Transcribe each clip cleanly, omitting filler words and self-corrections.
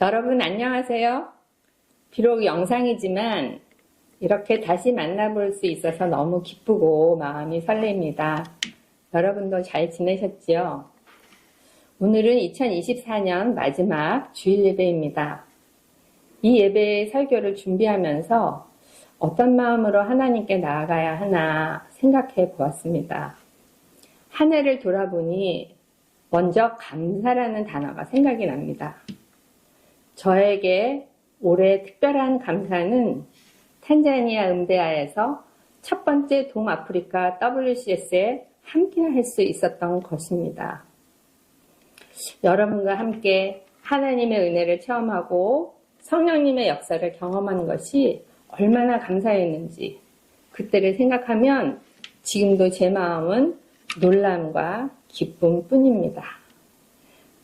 여러분 안녕하세요. 비록 영상이지만 이렇게 다시 만나볼 수 있어서 너무 기쁘고 마음이 설렙니다. 여러분도 잘 지내셨지요? 오늘은 2024년 마지막 주일 예배입니다. 이 예배의 설교를 준비하면서 어떤 마음으로 하나님께 나아가야 하나 생각해 보았습니다. 한 해를 돌아보니 먼저 감사라는 단어가 생각이 납니다. 저에게 올해 특별한 감사는 탄자니아 음베아에서 첫 번째 동아프리카 WCS에 함께 할 수 있었던 것입니다. 여러분과 함께 하나님의 은혜를 체험하고 성령님의 역사를 경험하는 것이 얼마나 감사했는지 그때를 생각하면 지금도 제 마음은 놀람과 기쁨뿐입니다.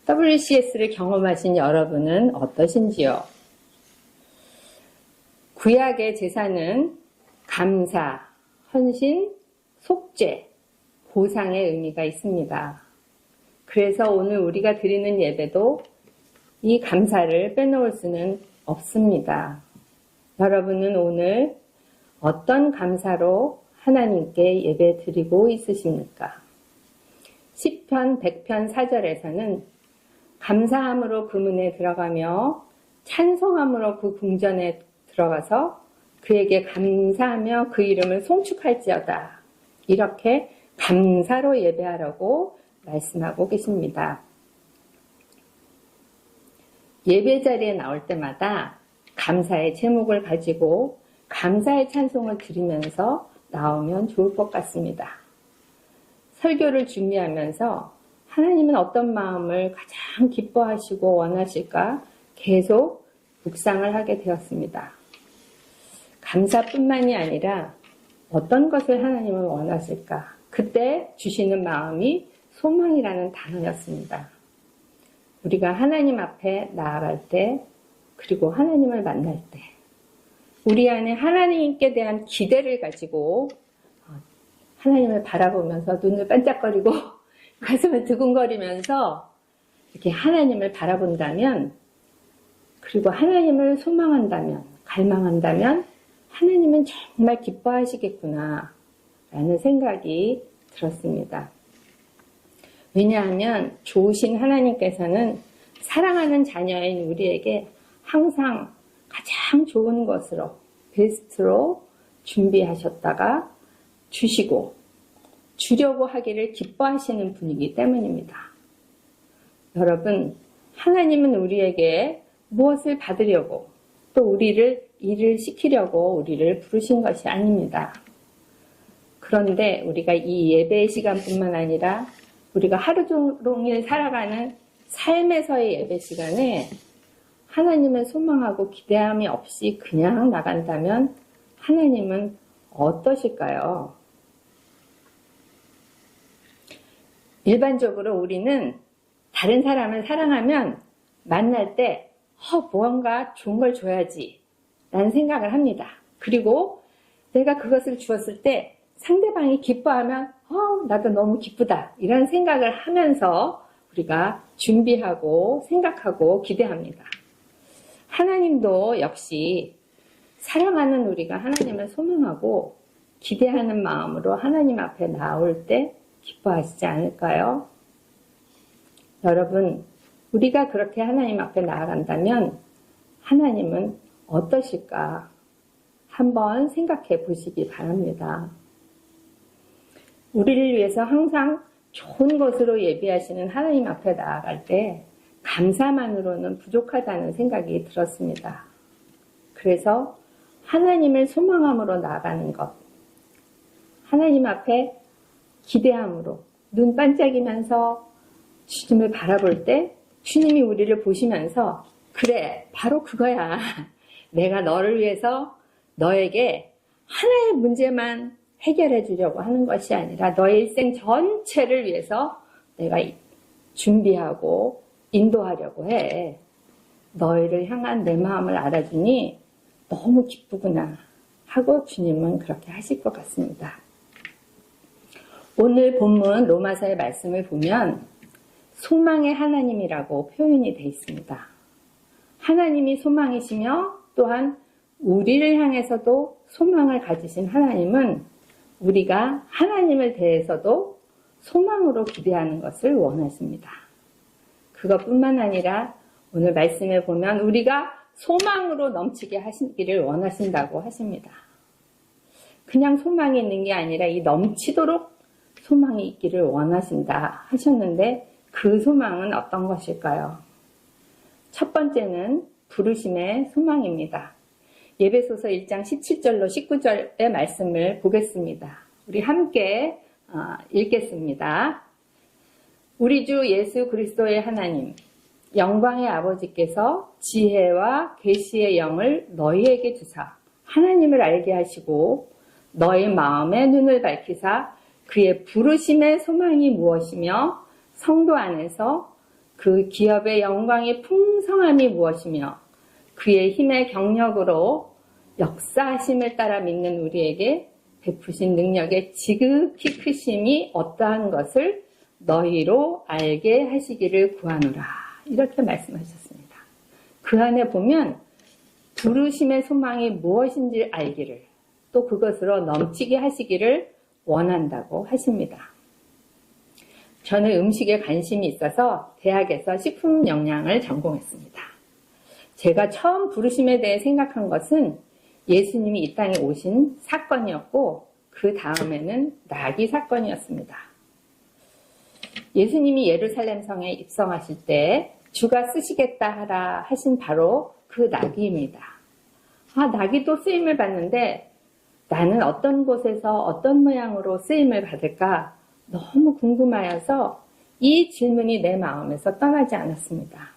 WCS를 경험하신 여러분은 어떠신지요? 구약의 제사는 감사, 헌신, 속죄, 보상의 의미가 있습니다. 그래서 오늘 우리가 드리는 예배도 이 감사를 빼놓을 수는 없습니다. 여러분은 오늘 어떤 감사로 하나님께 예배 드리고 있으십니까? 시편 100편 4절에서는 감사함으로 그 문에 들어가며 찬송함으로 그 궁전에 들어가서 그에게 감사하며 그 이름을 송축할지어다. 이렇게 감사로 예배하라고 말씀하고 계십니다. 예배 자리에 나올 때마다 감사의 제목을 가지고 감사의 찬송을 드리면서 나오면 좋을 것 같습니다. 설교를 준비하면서 하나님은 어떤 마음을 가장 기뻐하시고 원하실까 계속 묵상을 하게 되었습니다. 감사뿐만이 아니라 어떤 것을 하나님은 원하실까? 그때 주시는 마음이 소망이라는 단어였습니다. 우리가 하나님 앞에 나아갈 때 그리고 하나님을 만날 때 우리 안에 하나님께 대한 기대를 가지고 하나님을 바라보면서 눈을 반짝거리고 가슴을 두근거리면서 이렇게 하나님을 바라본다면 그리고 하나님을 소망한다면 갈망한다면 하나님은 정말 기뻐하시겠구나 라는 생각이 들었습니다. 왜냐하면 좋으신 하나님께서는 사랑하는 자녀인 우리에게 항상 가장 좋은 것으로 베스트로 준비하셨다가 주시고 주려고 하기를 기뻐하시는 분이기 때문입니다. 여러분, 하나님은 우리에게 무엇을 받으려고 또 우리를 일을 시키려고 우리를 부르신 것이 아닙니다. 그런데 우리가 이 예배의 시간뿐만 아니라 우리가 하루 종일 살아가는 삶에서의 예배 시간에 하나님을 소망하고 기대함이 없이 그냥 나간다면 하나님은 어떠실까요? 일반적으로 우리는 다른 사람을 사랑하면 만날 때 무언가 좋은 걸 줘야지 라는 생각을 합니다. 그리고 내가 그것을 주었을 때 상대방이 기뻐하면 나도 너무 기쁘다 이런 생각을 하면서 우리가 준비하고 생각하고 기대합니다. 하나님도 역시 사랑하는 우리가 하나님을 소망하고 기대하는 마음으로 하나님 앞에 나올 때 기뻐하시지 않을까요? 여러분, 우리가 그렇게 하나님 앞에 나아간다면 하나님은 어떠실까? 한번 생각해 보시기 바랍니다. 우리를 위해서 항상 좋은 것으로 예비하시는 하나님 앞에 나아갈 때 감사만으로는 부족하다는 생각이 들었습니다. 그래서 하나님을 소망함으로 나아가는 것, 하나님 앞에 기대함으로 눈 반짝이면서 주님을 바라볼 때 주님이 우리를 보시면서 그래, 바로 그거야. 내가 너를 위해서 너에게 하나의 문제만 해결해 주려고 하는 것이 아니라 너의 일생 전체를 위해서 내가 준비하고 인도하려고 해. 너희를 향한 내 마음을 알아주니 너무 기쁘구나 하고 주님은 그렇게 하실 것 같습니다. 오늘 본문 로마서의 말씀을 보면 소망의 하나님이라고 표현이 되어 있습니다. 하나님이 소망이시며 또한 우리를 향해서도 소망을 가지신 하나님은 우리가 하나님을 대해서도 소망으로 기대하는 것을 원하십니다. 그것뿐만 아니라 오늘 말씀에 보면 우리가 소망으로 넘치게 하시기를 원하신다고 하십니다. 그냥 소망이 있는 게 아니라 이 넘치도록 소망이 있기를 원하신다 하셨는데 그 소망은 어떤 것일까요? 첫 번째는 부르심의 소망입니다. 예배소서 1장 17절로 19절의 말씀을 보겠습니다. 우리 함께 읽겠습니다. 우리 주 예수 그리스도의 하나님, 영광의 아버지께서 지혜와 계시의 영을 너희에게 주사 하나님을 알게 하시고 너희 마음의 눈을 밝히사 그의 부르심의 소망이 무엇이며 성도 안에서 그 기업의 영광의 풍성함이 무엇이며 그의 힘의 경력으로 역사하심을 따라 믿는 우리에게 베푸신 능력의 지극히 크심이 어떠한 것을 너희로 알게 하시기를 구하노라. 이렇게 말씀하셨습니다. 그 안에 보면 부르심의 소망이 무엇인지 알기를 또 그것으로 넘치게 하시기를 원한다고 하십니다. 저는 음식에 관심이 있어서 대학에서 식품 영양을 전공했습니다. 제가 처음 부르심에 대해 생각한 것은 예수님이 이 땅에 오신 사건이었고 그 다음에는 나귀 사건이었습니다. 예수님이 예루살렘 성에 입성하실 때 주가 쓰시겠다 하라 하신 바로 그 나귀입니다. 나귀도 쓰임을 받는데 나는 어떤 곳에서 어떤 모양으로 쓰임을 받을까 너무 궁금하여서 이 질문이 내 마음에서 떠나지 않았습니다.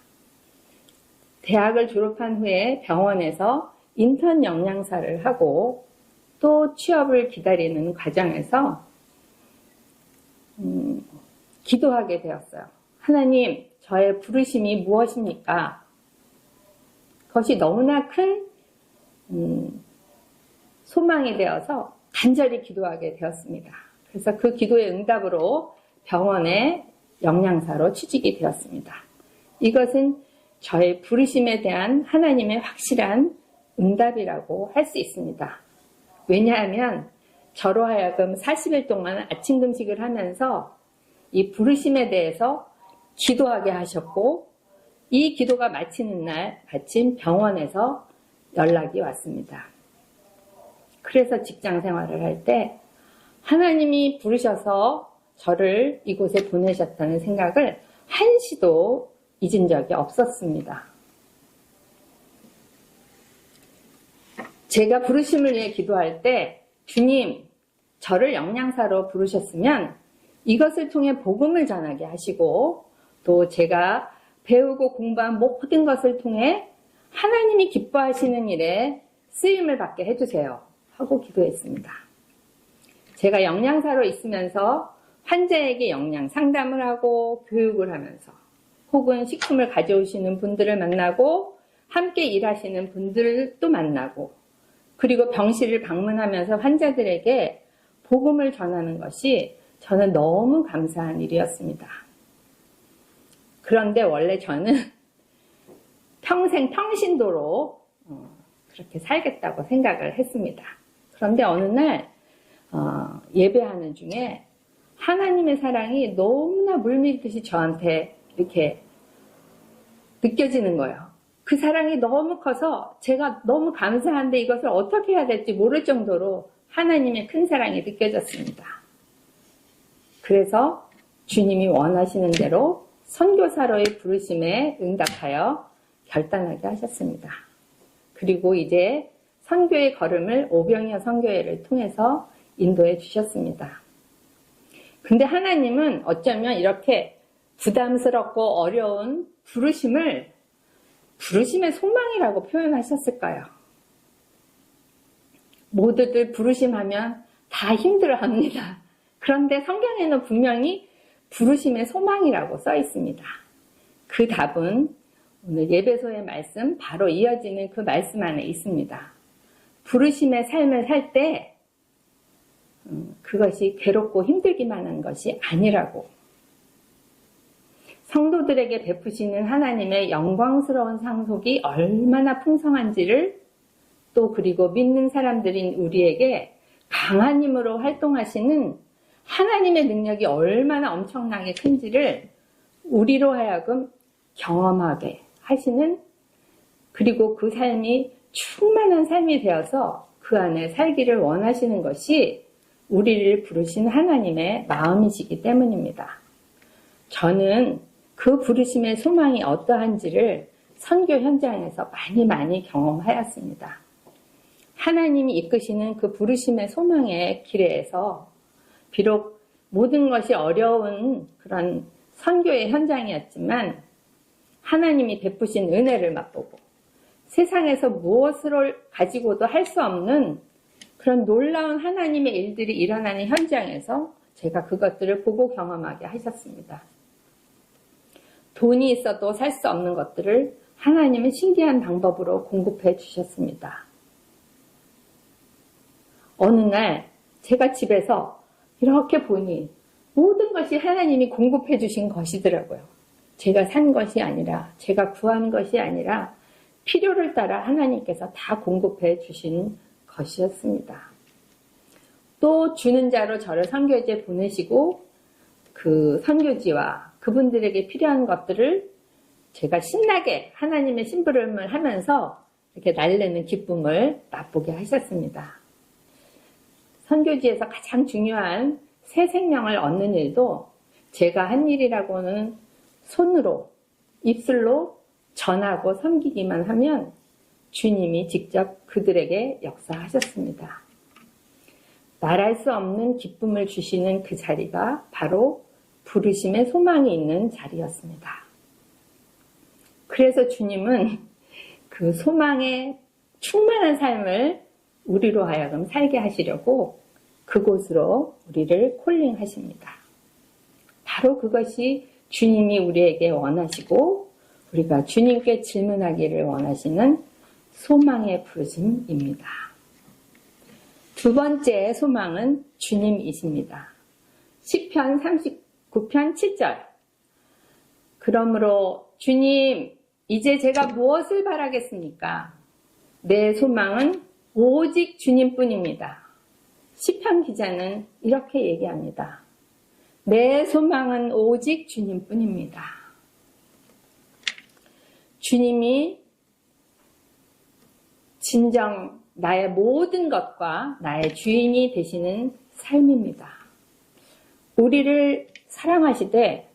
대학을 졸업한 후에 병원에서 인턴 영양사를 하고 또 취업을 기다리는 과정에서 기도하게 되었어요. 하나님, 저의 부르심이 무엇입니까? 그것이 너무나 큰 소망이 되어서 간절히 기도하게 되었습니다. 그래서 그 기도의 응답으로 병원의 영양사로 취직이 되었습니다. 이것은 저의 부르심에 대한 하나님의 확실한 응답이라고 할 수 있습니다. 왜냐하면 저로 하여금 40일 동안 아침 금식을 하면서 이 부르심에 대해서 기도하게 하셨고 이 기도가 마치는 날 마침 병원에서 연락이 왔습니다. 그래서 직장 생활을 할 때 하나님이 부르셔서 저를 이곳에 보내셨다는 생각을 한시도 잊은 적이 없었습니다. 제가 부르심을 위해 기도할 때 주님, 저를 영양사로 부르셨으면 이것을 통해 복음을 전하게 하시고 또 제가 배우고 공부한 모든 것을 통해 하나님이 기뻐하시는 일에 쓰임을 받게 해주세요 하고 기도했습니다. 제가 영양사로 있으면서 환자에게 영양 상담을 하고 교육을 하면서 혹은 식품을 가져오시는 분들을 만나고 함께 일하시는 분들도 만나고 그리고 병실을 방문하면서 환자들에게 복음을 전하는 것이 저는 너무 감사한 일이었습니다. 그런데 원래 저는 평생 평신도로 그렇게 살겠다고 생각을 했습니다. 그런데 어느 날 예배하는 중에 하나님의 사랑이 너무나 물밀듯이 저한테 이렇게 느껴지는 거예요. 그 사랑이 너무 커서 제가 너무 감사한데 이것을 어떻게 해야 될지 모를 정도로 하나님의 큰 사랑이 느껴졌습니다. 그래서 주님이 원하시는 대로 선교사로의 부르심에 응답하여 결단하게 하셨습니다. 그리고 이제 선교의 걸음을 오병이어 선교회를 통해서 인도해 주셨습니다. 근데 하나님은 어쩌면 이렇게 부담스럽고 어려운 부르심을 부르심의 소망이라고 표현하셨을까요? 모두들 부르심하면 다 힘들어합니다. 그런데 성경에는 분명히 부르심의 소망이라고 써 있습니다. 그 답은 오늘 예배소의 말씀 바로 이어지는 그 말씀 안에 있습니다. 부르심의 삶을 살 때 그것이 괴롭고 힘들기만 한 것이 아니라고. 성도들에게 베푸시는 하나님의 영광스러운 상속이 얼마나 풍성한지를 또 그리고 믿는 사람들인 우리에게 강한 힘으로 활동하시는 하나님의 능력이 얼마나 엄청나게 큰지를 우리로 하여금 경험하게 하시는, 그리고 그 삶이 충만한 삶이 되어서 그 안에 살기를 원하시는 것이 우리를 부르신 하나님의 마음이시기 때문입니다. 저는 그 부르심의 소망이 어떠한지를 선교 현장에서 많이 경험하였습니다. 하나님이 이끄시는 그 부르심의 소망의 길에서 비록 모든 것이 어려운 그런 선교의 현장이었지만 하나님이 베푸신 은혜를 맛보고 세상에서 무엇을 가지고도 할 수 없는 그런 놀라운 하나님의 일들이 일어나는 현장에서 제가 그것들을 보고 경험하게 하셨습니다. 돈이 있어도 살 수 없는 것들을 하나님은 신기한 방법으로 공급해 주셨습니다. 어느 날 제가 집에서 이렇게 보니 모든 것이 하나님이 공급해 주신 것이더라고요. 제가 산 것이 아니라, 제가 구한 것이 아니라 필요를 따라 하나님께서 다 공급해 주신 것이었습니다. 또 주는 자로 저를 선교지에 보내시고 그 선교지와 그분들에게 필요한 것들을 제가 신나게 하나님의 심부름을 하면서 이렇게 날리는 기쁨을 맛보게 하셨습니다. 선교지에서 가장 중요한 새 생명을 얻는 일도 제가 한 일이라고는 손으로, 입술로 전하고 섬기기만 하면 주님이 직접 그들에게 역사하셨습니다. 말할 수 없는 기쁨을 주시는 그 자리가 바로 부르심의 소망이 있는 자리였습니다. 그래서 주님은 그 소망의 충만한 삶을 우리로 하여금 살게 하시려고 그곳으로 우리를 콜링하십니다. 바로 그것이 주님이 우리에게 원하시고 우리가 주님께 질문하기를 원하시는 소망의 부르심입니다. 두 번째 소망은 주님이십니다. 시편 39편 7절. 그러므로 주님, 이제 제가 무엇을 바라겠습니까? 내 소망은 오직 주님뿐입니다. 시편 기자는 이렇게 얘기합니다. 내 소망은 오직 주님뿐입니다. 주님이 진정 나의 모든 것과 나의 주인이 되시는 삶입니다. 우리를 사랑하시되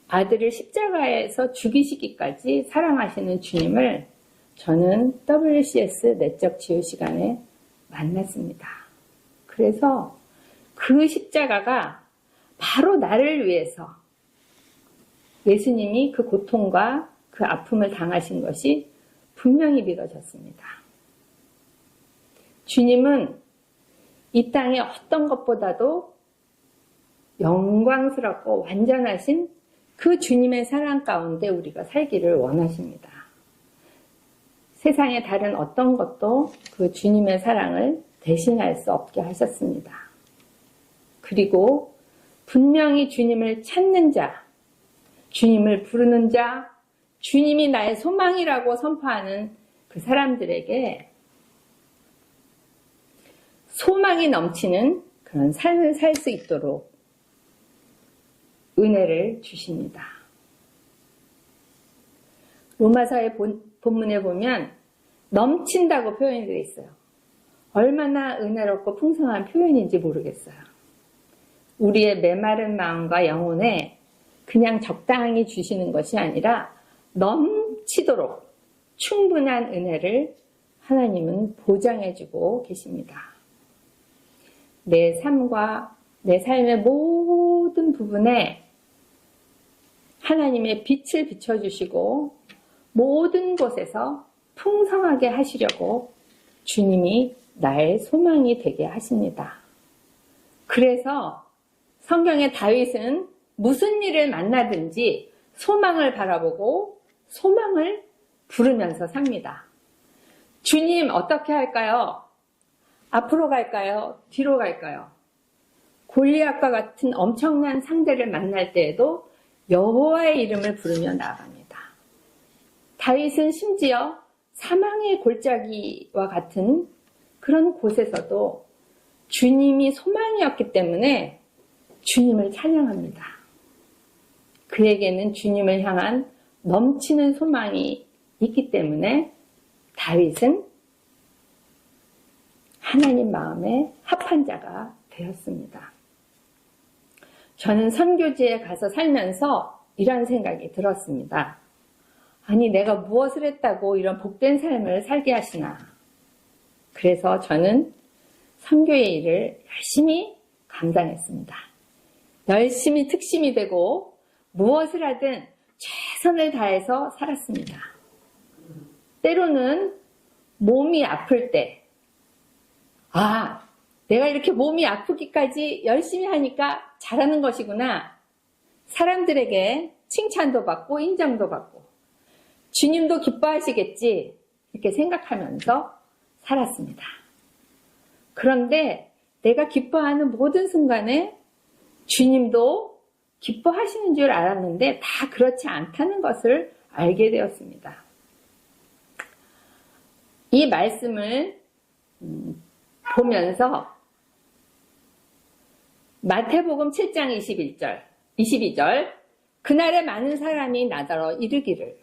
아들을 십자가에서 죽이시기까지 사랑하시는 주님을 저는 WCS 내적 치유 시간에 만났습니다. 그래서 그 십자가가 바로 나를 위해서 예수님이 그 고통과 그 아픔을 당하신 것이 분명히 믿어졌습니다. 주님은 이 땅의 어떤 것보다도 영광스럽고 완전하신 그 주님의 사랑 가운데 우리가 살기를 원하십니다. 세상의 다른 어떤 것도 그 주님의 사랑을 대신할 수 없게 하셨습니다. 그리고 분명히 주님을 찾는 자, 주님을 부르는 자, 주님이 나의 소망이라고 선포하는 그 사람들에게 소망이 넘치는 그런 삶을 살 수 있도록 은혜를 주십니다. 로마서의 본문에 보면 넘친다고 표현이 되어 있어요. 얼마나 은혜롭고 풍성한 표현인지 모르겠어요. 우리의 메마른 마음과 영혼에 그냥 적당히 주시는 것이 아니라 넘치도록 충분한 은혜를 하나님은 보장해주고 계십니다. 내 삶과 내 삶의 모든 부분에 하나님의 빛을 비춰주시고 모든 곳에서 풍성하게 하시려고 주님이 나의 소망이 되게 하십니다. 그래서 성경의 다윗은 무슨 일을 만나든지 소망을 바라보고 소망을 부르면서 삽니다. 주님 어떻게 할까요? 앞으로 갈까요? 뒤로 갈까요? 골리앗과 같은 엄청난 상대를 만날 때에도 여호와의 이름을 부르며 나아갑니다. 다윗은 심지어 사망의 골짜기와 같은 그런 곳에서도 주님이 소망이었기 때문에 주님을 찬양합니다. 그에게는 주님을 향한 넘치는 소망이 있기 때문에 다윗은 하나님 마음에 합한 자가 되었습니다. 저는 선교지에 가서 살면서 이런 생각이 들었습니다. 아니, 내가 무엇을 했다고 이런 복된 삶을 살게 하시나. 그래서 저는 선교의 일을 열심히 감당했습니다. 열심히 특심이 되고 무엇을 하든 최선을 다해서 살았습니다. 때로는 몸이 아플 때, 내가 이렇게 몸이 아프기까지 열심히 하니까 잘하는 것이구나. 사람들에게 칭찬도 받고 인정도 받고 주님도 기뻐하시겠지 이렇게 생각하면서 살았습니다. 그런데 내가 기뻐하는 모든 순간에 주님도 기뻐하시는 줄 알았는데 다 그렇지 않다는 것을 알게 되었습니다. 이 말씀을 보면서 마태복음 7장 22절 그날에 많은 사람이 나더러 이르기를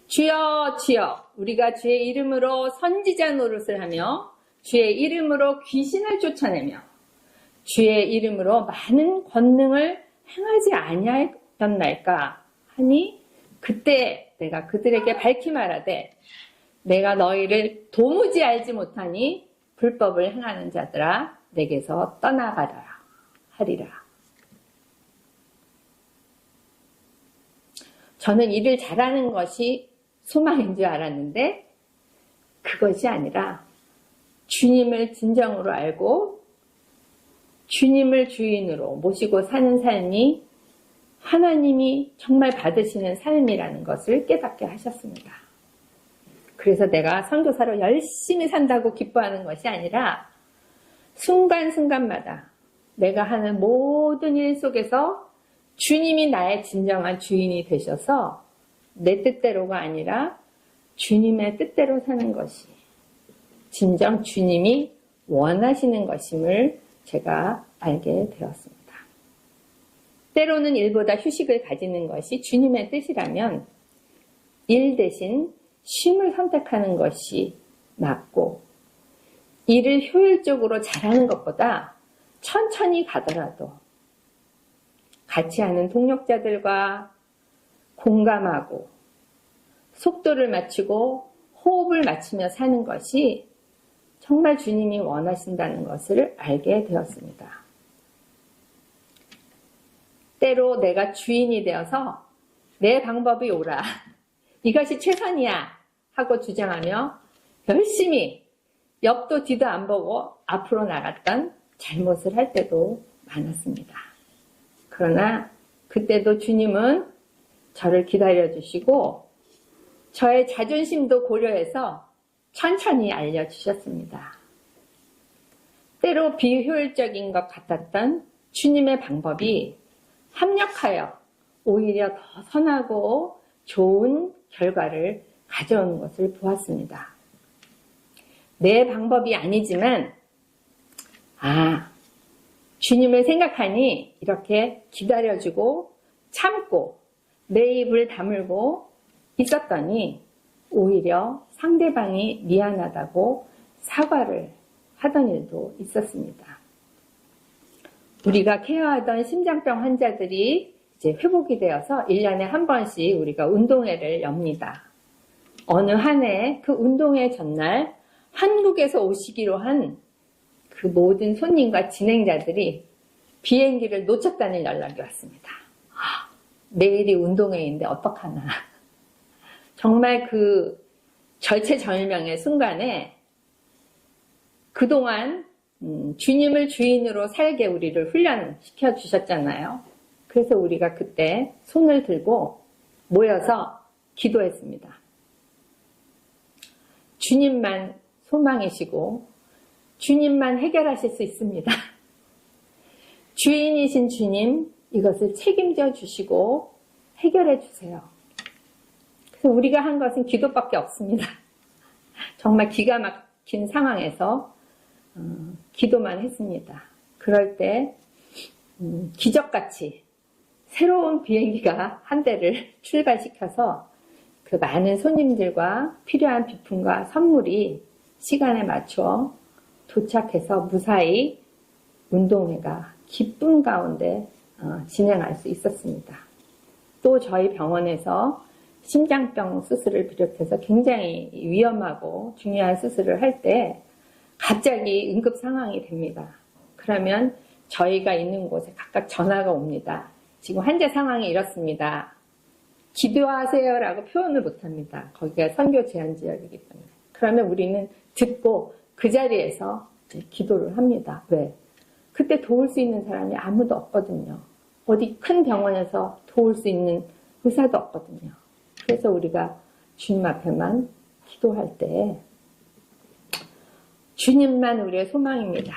주여 주여 우리가 주의 이름으로 선지자 노릇을 하며 주의 이름으로 귀신을 쫓아내며 주의 이름으로 많은 권능을 행하지 아니하였나이까 하니 그때 내가 그들에게 밝히 말하되 내가 너희를 도무지 알지 못하니 불법을 행하는 자들아 내게서 떠나가라 하리라. 저는 일을 잘하는 것이 소망인 줄 알았는데 그것이 아니라 주님을 진정으로 알고 주님을 주인으로 모시고 사는 삶이 하나님이 정말 받으시는 삶이라는 것을 깨닫게 하셨습니다. 그래서 내가 선교사로 열심히 산다고 기뻐하는 것이 아니라 순간순간마다 내가 하는 모든 일 속에서 주님이 나의 진정한 주인이 되셔서 내 뜻대로가 아니라 주님의 뜻대로 사는 것이 진정 주님이 원하시는 것임을 제가 알게 되었습니다. 때로는 일보다 휴식을 가지는 것이 주님의 뜻이라면 일 대신 쉼을 선택하는 것이 맞고 일을 효율적으로 잘하는 것보다 천천히 가더라도 같이 하는 동력자들과 공감하고 속도를 맞추고 호흡을 맞추며 사는 것이 정말 주님이 원하신다는 것을 알게 되었습니다. 때로 내가 주인이 되어서 내 방법이 옳아, 이것이 최선이야 하고 주장하며 열심히 옆도 뒤도 안 보고 앞으로 나갔던 잘못을 할 때도 많았습니다. 그러나 그때도 주님은 저를 기다려주시고 저의 자존심도 고려해서 천천히 알려주셨습니다. 때로 비효율적인 것 같았던 주님의 방법이 합력하여 오히려 더 선하고 좋은 결과를 가져오는 것을 보았습니다. 내 방법이 아니지만 주님을 생각하니 이렇게 기다려주고 참고 내 입을 다물고 있었더니 오히려 상대방이 미안하다고 사과를 하던 일도 있었습니다. 우리가 케어하던 심장병 환자들이 이제 회복이 되어서 1년에 한 번씩 우리가 운동회를 엽니다. 어느 한 해 그 운동회 전날 한국에서 오시기로 한 그 모든 손님과 진행자들이 비행기를 놓쳤다는 연락이 왔습니다. 내일이 운동회인데 어떡하나. 정말 그 절체절명의 순간에 그동안 주님을 주인으로 살게 우리를 훈련시켜 주셨잖아요. 그래서 우리가 그때 손을 들고 모여서 기도했습니다. 주님만 소망이시고 주님만 해결하실 수 있습니다. 주인이신 주님 이것을 책임져 주시고 해결해 주세요. 그래서 우리가 한 것은 기도밖에 없습니다. 정말 기가 막힌 상황에서 기도만 했습니다. 그럴 때 기적같이 새로운 비행기가 한 대를 출발시켜서 그 많은 손님들과 필요한 비품과 선물이 시간에 맞춰 도착해서 무사히 운동회가 기쁨 가운데 진행할 수 있었습니다. 또 저희 병원에서 심장병 수술을 비롯해서 굉장히 위험하고 중요한 수술을 할 때 갑자기 응급 상황이 됩니다. 그러면 저희가 있는 곳에 각각 전화가 옵니다. 지금 환자 상황이 이렇습니다. 기도하세요라고 표현을 못합니다. 거기가 선교 제한 지역이기 때문에. 그러면 우리는 듣고 그 자리에서 이제 기도를 합니다. 왜? 그때 도울 수 있는 사람이 아무도 없거든요. 어디 큰 병원에서 도울 수 있는 의사도 없거든요. 그래서 우리가 주님 앞에만 기도할 때 주님만 우리의 소망입니다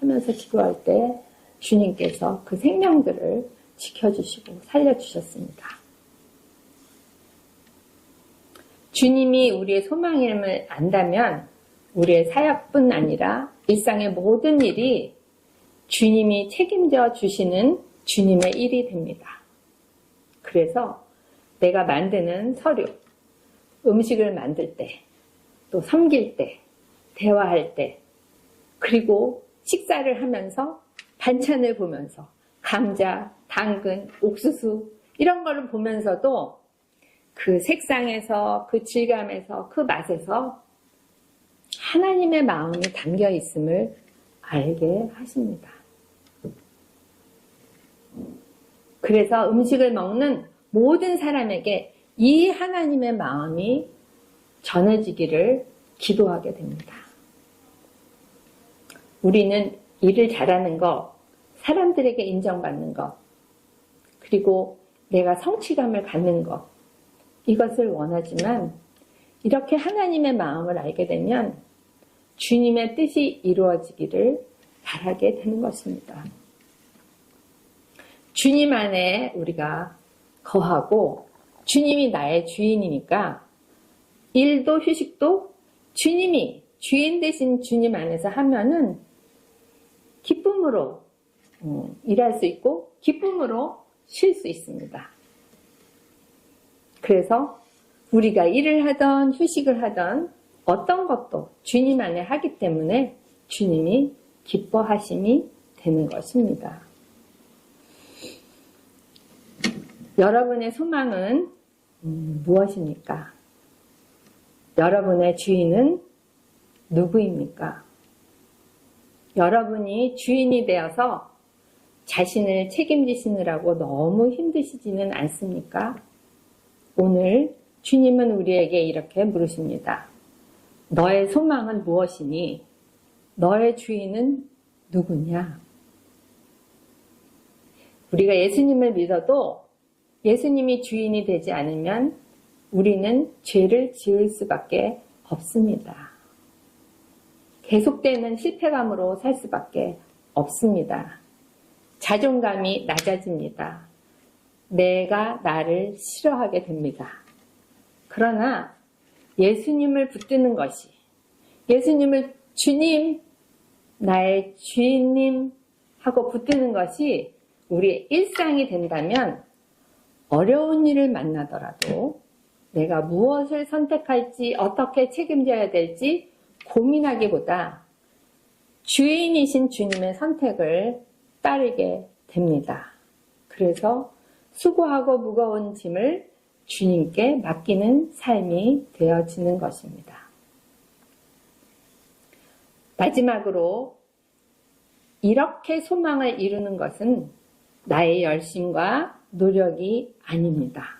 하면서 기도할 때 주님께서 그 생명들을 지켜주시고 살려주셨습니다. 주님이 우리의 소망임을 안다면 우리의 사역뿐 아니라 일상의 모든 일이 주님이 책임져 주시는 주님의 일이 됩니다. 그래서 내가 만드는 서류, 음식을 만들 때, 또 섬길 때, 대화할 때, 그리고 식사를 하면서 반찬을 보면서 감자, 당근, 옥수수 이런 거를 보면서도 그 색상에서, 그 질감에서, 그 맛에서 하나님의 마음이 담겨 있음을 알게 하십니다. 그래서 음식을 먹는 모든 사람에게 이 하나님의 마음이 전해지기를 기도하게 됩니다. 우리는 일을 잘하는 것, 사람들에게 인정받는 것, 그리고 내가 성취감을 갖는 것, 이것을 원하지만 이렇게 하나님의 마음을 알게 되면 주님의 뜻이 이루어지기를 바라게 되는 것입니다. 주님 안에 우리가 거하고 주님이 나의 주인이니까 일도 휴식도 주님이 주인 되신 주님 안에서 하면은 기쁨으로 일할 수 있고 기쁨으로 쉴 수 있습니다. 그래서 우리가 일을 하던 휴식을 하던 어떤 것도 주님 안에 하기 때문에 주님이 기뻐하심이 되는 것입니다. 여러분의 소망은 무엇입니까? 여러분의 주인은 누구입니까? 여러분이 주인이 되어서 자신을 책임지시느라고 너무 힘드시지는 않습니까? 오늘 주님은 우리에게 이렇게 물으십니다. 너의 소망은 무엇이니? 너의 주인은 누구냐? 우리가 예수님을 믿어도 예수님이 주인이 되지 않으면 우리는 죄를 지을 수밖에 없습니다. 계속되는 실패감으로 살 수밖에 없습니다. 자존감이 낮아집니다. 내가 나를 싫어하게 됩니다. 그러나 예수님을 붙드는 것이, 예수님을 주님, 나의 주인님 하고 붙드는 것이 우리의 일상이 된다면 어려운 일을 만나더라도 내가 무엇을 선택할지, 어떻게 책임져야 될지 고민하기보다 주인이신 주님의 선택을 따르게 됩니다. 그래서 수고하고 무거운 짐을 주님께 맡기는 삶이 되어지는 것입니다. 마지막으로 이렇게 소망을 이루는 것은 나의 열심과 노력이 아닙니다.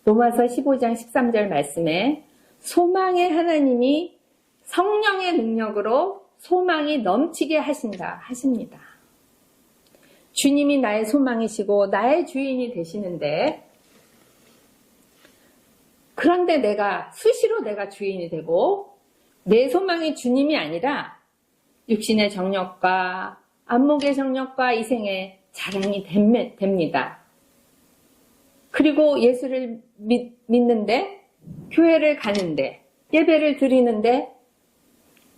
로마서 15장 13절 말씀에 소망의 하나님이 성령의 능력으로 소망이 넘치게 하신다 하십니다. 주님이 나의 소망이시고 나의 주인이 되시는데, 그런데 수시로 내가 주인이 되고 내 소망이 주님이 아니라 육신의 정욕과 안목의 정욕과 이생의 자랑이 됩니다. 그리고 예수를 믿는데, 교회를 가는데, 예배를 드리는데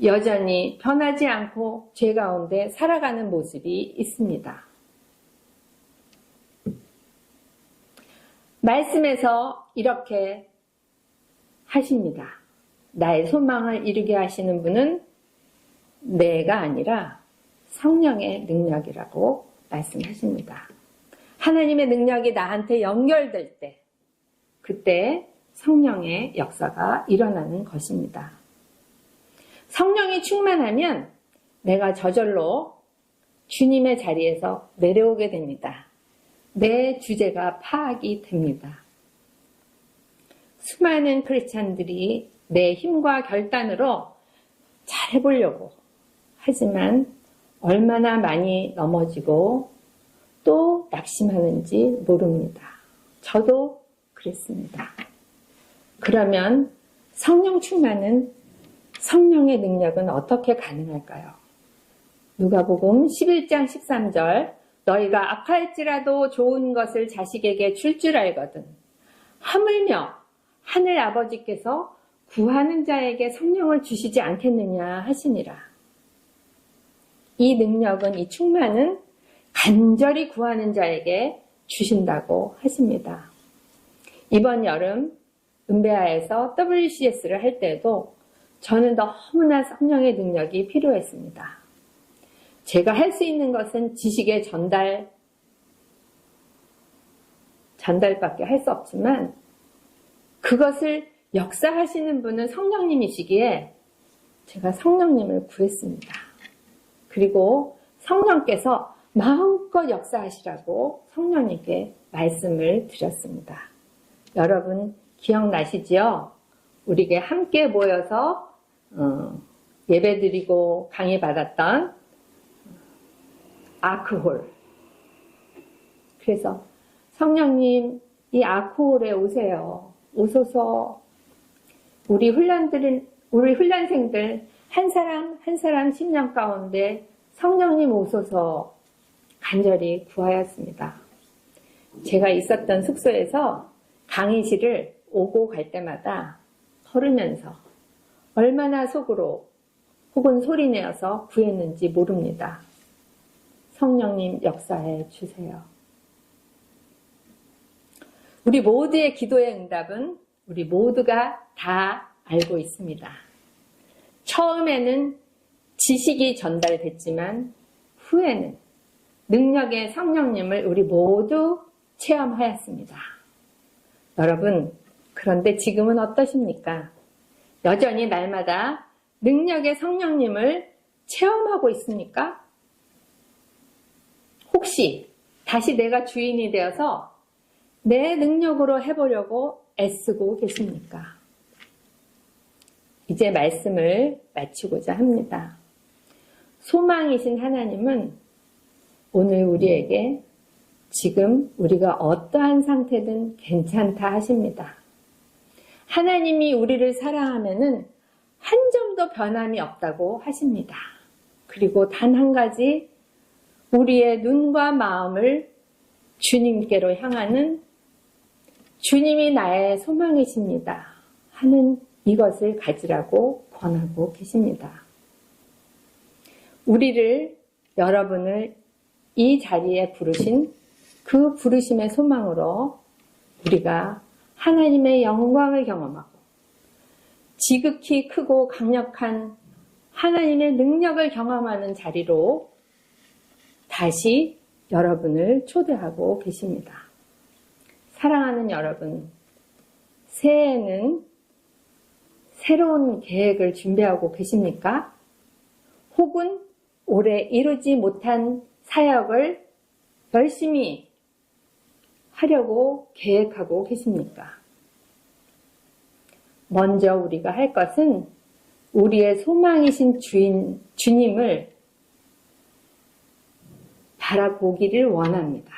여전히 변하지 않고 죄 가운데 살아가는 모습이 있습니다. 말씀에서 이렇게 하십니다. 나의 소망을 이루게 하시는 분은 내가 아니라 성령의 능력이라고 말씀하십니다. 하나님의 능력이 나한테 연결될 때, 그때 성령의 역사가 일어나는 것입니다. 성령이 충만하면 내가 저절로 주님의 자리에서 내려오게 됩니다. 내 주제가 파악이 됩니다. 수많은 크리스찬들이 내 힘과 결단으로 잘해보려고 하지만 얼마나 많이 넘어지고 또 낙심하는지 모릅니다. 저도 그랬습니다. 그러면 성령 충만은, 성령의 능력은 어떻게 가능할까요? 누가복음 11장 13절, 너희가 악할지라도 좋은 것을 자식에게 줄 줄 알거든 하물며 하늘 아버지께서 구하는 자에게 성령을 주시지 않겠느냐 하시니라. 이 능력은, 이 충만은 간절히 구하는 자에게 주신다고 하십니다. 이번 여름 은베아에서 WCS를 할 때도 저는 너무나 성령의 능력이 필요했습니다. 제가 할 수 있는 것은 지식의 전달밖에 할 수 없지만 그것을 역사하시는 분은 성령님이시기에 제가 성령님을 구했습니다. 그리고 성령께서 마음껏 역사하시라고 성령님께 말씀을 드렸습니다. 여러분 기억나시지요? 우리가 함께 모여서 예배드리고 강의 받았던 아크홀. 그래서 성령님 이 아크홀에 오세요. 오소서. 우리 훈련생들 한 사람 한 사람 심령 가운데 성령님 오소서 간절히 구하였습니다. 제가 있었던 숙소에서 강의실을 오고 갈 때마다 걸으면서 얼마나 속으로 혹은 소리내어서 구했는지 모릅니다. 성령님 역사해 주세요. 우리 모두의 기도의 응답은 우리 모두가 다 알고 있습니다. 처음에는 지식이 전달됐지만 후에는 능력의 성령님을 우리 모두 체험하였습니다. 여러분, 그런데 지금은 어떠십니까? 여전히 날마다 능력의 성령님을 체험하고 있습니까? 혹시 다시 내가 주인이 되어서 내 능력으로 해보려고 애쓰고 계십니까? 이제 말씀을 마치고자 합니다. 소망이신 하나님은 오늘 우리에게 지금 우리가 어떠한 상태든 괜찮다 하십니다. 하나님이 우리를 사랑하면은 한 점도 변함이 없다고 하십니다. 그리고 단 한 가지, 우리의 눈과 마음을 주님께로 향하는 주님이 나의 소망이십니다 하는 이것을 가지라고 권하고 계십니다. 우리를, 여러분을 이 자리에 부르신 그 부르심의 소망으로 우리가 하나님의 영광을 경험하고 지극히 크고 강력한 하나님의 능력을 경험하는 자리로 다시 여러분을 초대하고 계십니다. 사랑하는 여러분, 새해에는 새로운 계획을 준비하고 계십니까? 혹은 올해 이루지 못한 사역을 열심히 하려고 계획하고 계십니까? 먼저 우리가 할 것은 우리의 소망이신 주님을 바라보기를 원합니다.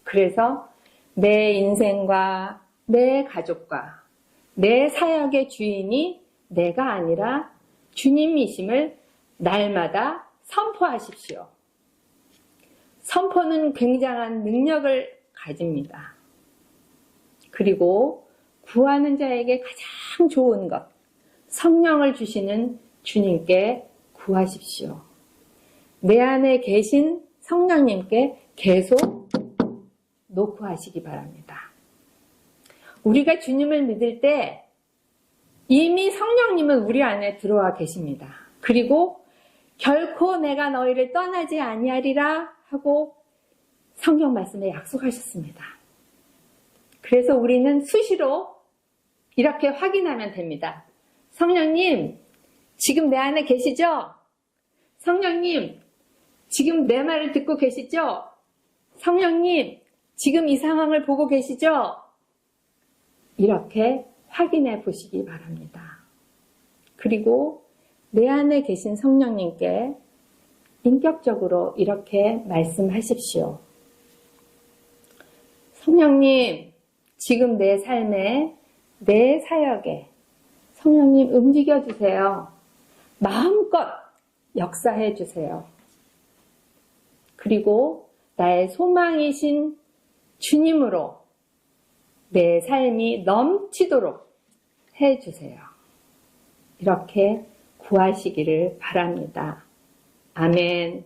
그래서 내 인생과 내 가족과 내 사역의 주인이 내가 아니라 주님이심을 날마다 선포하십시오. 선포는 굉장한 능력을 가집니다. 그리고 구하는 자에게 가장 좋은 것, 성령을 주시는 주님께 구하십시오. 내 안에 계신 성령님께 계속 노크하시기 바랍니다. 우리가 주님을 믿을 때 이미 성령님은 우리 안에 들어와 계십니다. 그리고 결코 내가 너희를 떠나지 아니하리라 하고 성경 말씀에 약속하셨습니다. 그래서 우리는 수시로 이렇게 확인하면 됩니다. 성령님, 지금 내 안에 계시죠? 성령님, 지금 내 말을 듣고 계시죠? 성령님, 지금 이 상황을 보고 계시죠? 이렇게 확인해 보시기 바랍니다. 그리고 내 안에 계신 성령님께 인격적으로 이렇게 말씀하십시오. 성령님, 지금 내 삶에, 내 사역에 성령님 움직여 주세요. 마음껏 역사해 주세요. 그리고 나의 소망이신 주님으로 내 삶이 넘치도록 해 주세요. 이렇게 구하시기를 바랍니다. 아멘.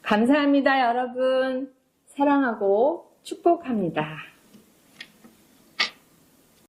감사합니다, 여러분. 사랑하고 축복합니다.